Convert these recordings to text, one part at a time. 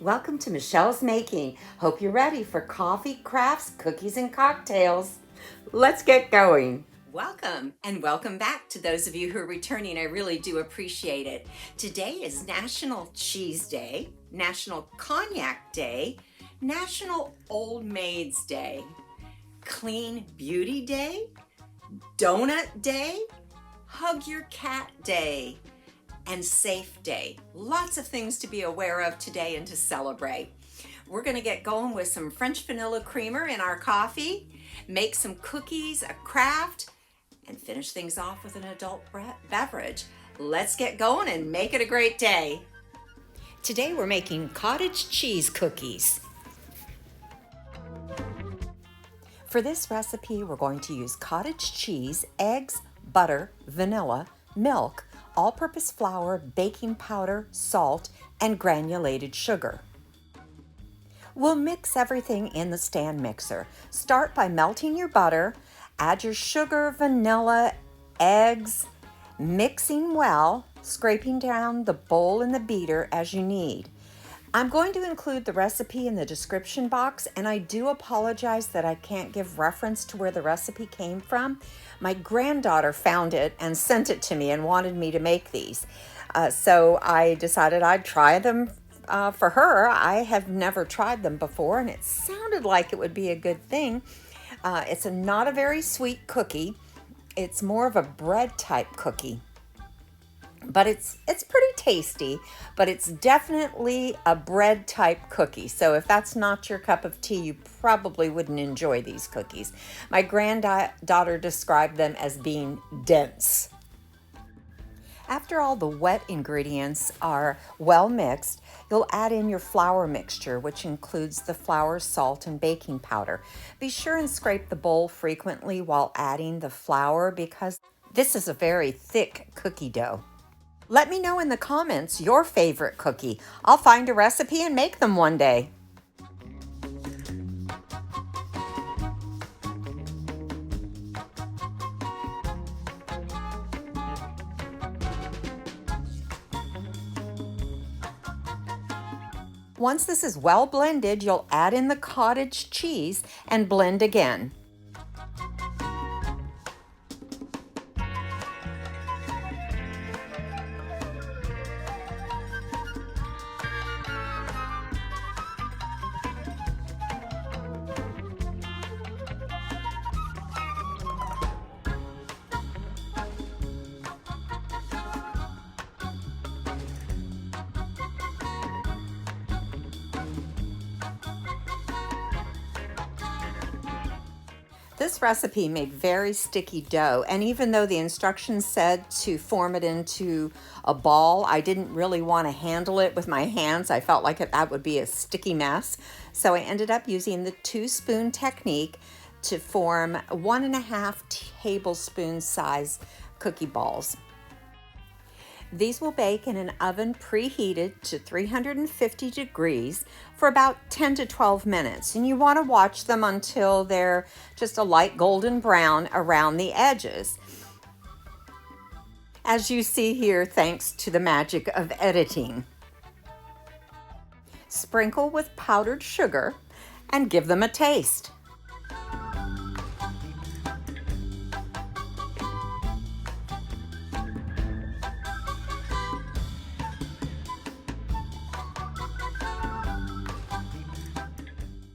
Welcome to Michelle's Making. Hope you're ready for coffee, crafts, cookies, and cocktails. Let's get going. Welcome and welcome back to those of you who are returning. I really do appreciate it. Today is National Cheese Day, National Cognac Day, National Old Maids Day, Clean Beauty Day, Donut Day, Hug Your Cat Day, and Safe Day. Lots of things to be aware of today and to celebrate. We're going to get going with some French vanilla creamer in our coffee, make some cookies, a craft, and finish things off with an adult beverage. Let's get going and make it a great day. Today we're making cottage cheese cookies. For this recipe, we're going to use cottage cheese, eggs, butter, vanilla, milk, all-purpose flour, baking powder, salt, and granulated sugar. We'll mix everything in the stand mixer. Start by melting your butter, add your sugar, vanilla, eggs, mixing well, scraping down the bowl and the beater as you need. I'm going to include the recipe in the description box, and I do apologize that I can't give reference to where the recipe came from. My granddaughter found it and sent it to me and wanted me to make these. So I decided I'd try them for her. I have never tried them before, and it sounded like it would be a good thing. It's not a very sweet cookie. It's more of a bread type cookie. But it's pretty tasty, but it's definitely a bread type cookie. So if that's not your cup of tea, you probably wouldn't enjoy these cookies. My granddaughter described them as being dense. After all the wet ingredients are well mixed, you'll add in your flour mixture, which includes the flour, salt, and baking powder. Be sure and scrape the bowl frequently while adding the flour because this is a very thick cookie dough. Let me know in the comments your favorite cookie. I'll find a recipe and make them one day. Once this is well blended, you'll add in the cottage cheese and blend again. This recipe made very sticky dough, and even though the instructions said to form it into a ball, I didn't really want to handle it with my hands. I felt like that would be a sticky mess. So I ended up using the 2-spoon technique to form 1.5 tablespoon size cookie balls. These will bake in an oven preheated to 350 degrees for about 10 to 12 minutes. And you want to watch them until they're just a light golden brown around the edges. As you see here, thanks to the magic of editing. Sprinkle with powdered sugar and give them a taste.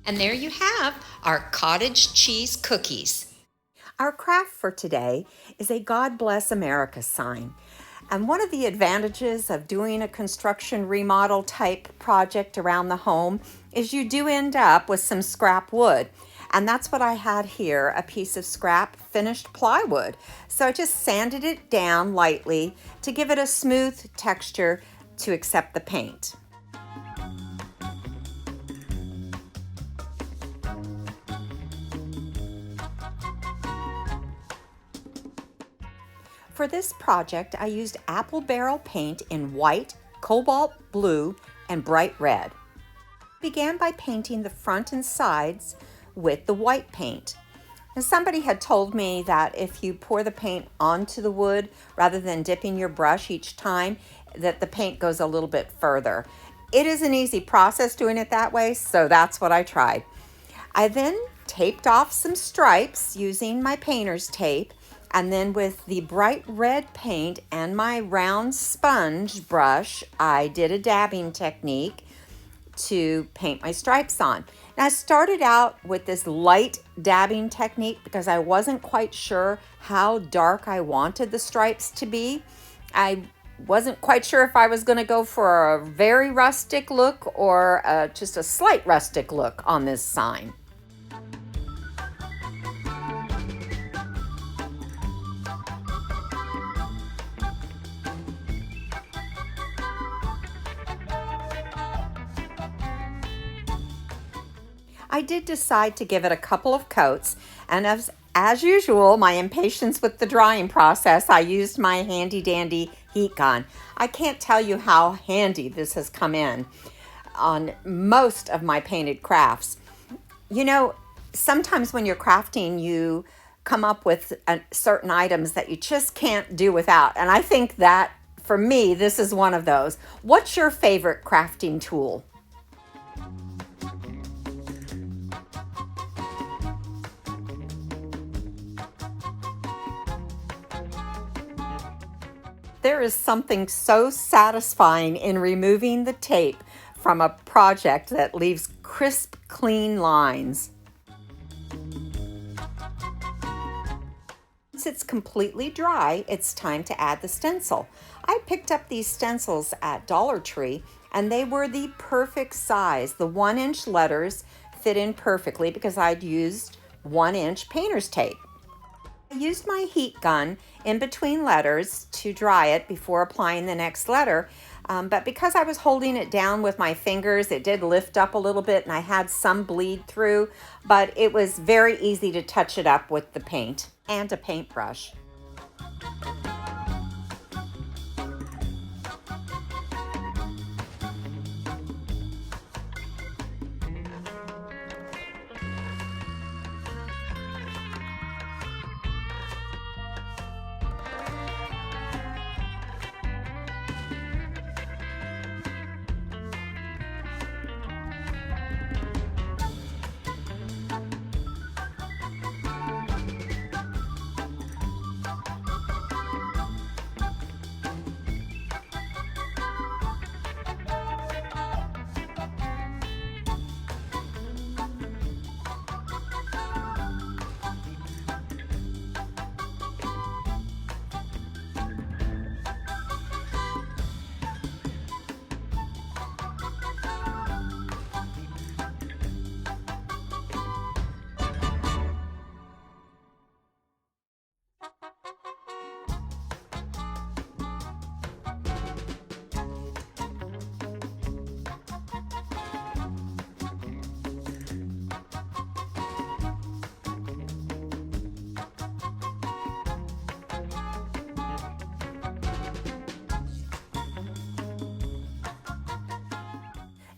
And there you have our cottage cheese cookies. Our craft for today is a God Bless America sign. And one of the advantages of doing a construction remodel type project around the home is you do end up with some scrap wood. And that's what I had here, a piece of scrap finished plywood. So I just sanded it down lightly to give it a smooth texture to accept the paint. For this project, I used apple barrel paint in white, cobalt blue, and bright red. I began by painting the front and sides with the white paint. And somebody had told me that if you pour the paint onto the wood rather than dipping your brush each time, that the paint goes a little bit further. It is an easy process doing it that way, so that's what I tried. I then taped off some stripes using my painter's tape, and then with the bright red paint and my round sponge brush, I did a dabbing technique to paint my stripes on. Now, I started out with this light dabbing technique because I wasn't quite sure how dark I wanted the stripes to be. I wasn't quite sure if I was going to go for a very rustic look or just a slight rustic look on this sign. I did decide to give it a couple of coats, and as usual, my impatience with the drying process, I used my handy dandy heat gun. I can't tell you how handy this has come in on most of my painted crafts. You know, sometimes when you're crafting, you come up with certain items that you just can't do without, and I think that for me, this is one of those. What's your favorite crafting tool? There is something so satisfying in removing the tape from a project that leaves crisp, clean lines. Once it's completely dry, it's time to add the stencil. I picked up these stencils at Dollar Tree, and they were the perfect size. The 1-inch letters fit in perfectly because I'd used 1-inch painter's tape. I used my heat gun in between letters to dry it before applying the next letter, but because I was holding it down with my fingers, it did lift up a little bit and I had some bleed through, but it was very easy to touch it up with the paint and a paintbrush.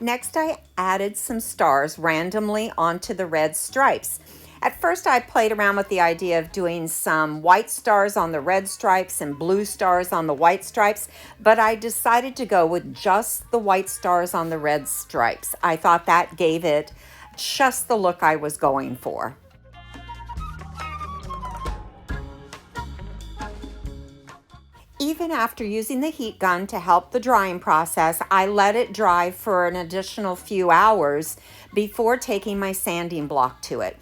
Next, I added some stars randomly onto the red stripes. At first, I played around with the idea of doing some white stars on the red stripes and blue stars on the white stripes, but I decided to go with just the white stars on the red stripes. I thought that gave it just the look I was going for. Even after using the heat gun to help the drying process, I let it dry for an additional few hours before taking my sanding block to it.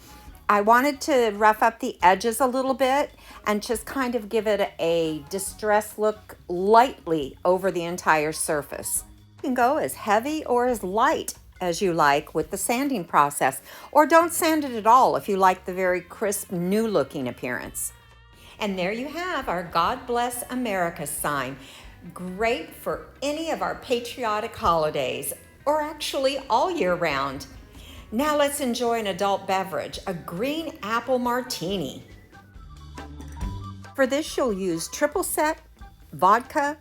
I wanted to rough up the edges a little bit and just kind of give it a distressed look lightly over the entire surface. You can go as heavy or as light as you like with the sanding process, or don't sand it at all if you like the very crisp, new looking appearance. And there you have our God Bless America sign. Great for any of our patriotic holidays, or actually all year round. Now let's enjoy an adult beverage, a Green Apple Martini. For this, you'll use triple sec, vodka,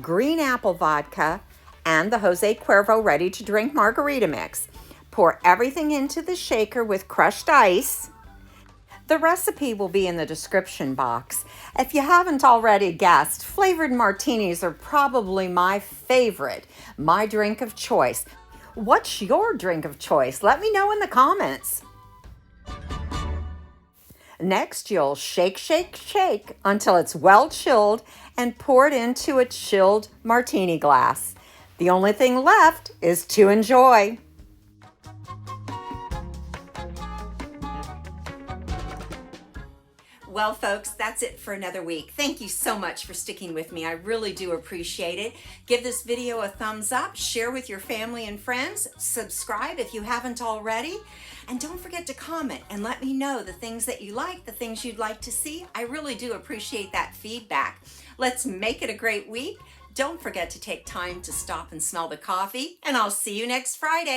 green apple vodka, and the Jose Cuervo ready-to-drink margarita mix. Pour everything into the shaker with crushed ice. The recipe will be in the description box. If you haven't already guessed, flavored martinis are probably my favorite, my drink of choice. What's your drink of choice? Let me know in the comments. Next, you'll shake, shake, shake until it's well chilled and pour it into a chilled martini glass. The only thing left is to enjoy. Well, folks, that's it for another week. Thank you so much for sticking with me. I really do appreciate it. Give this video a thumbs up, share with your family and friends, subscribe if you haven't already, and don't forget to comment and let me know the things that you like, the things you'd like to see. I really do appreciate that feedback. Let's make it a great week. Don't forget to take time to stop and smell the coffee, and I'll see you next Friday.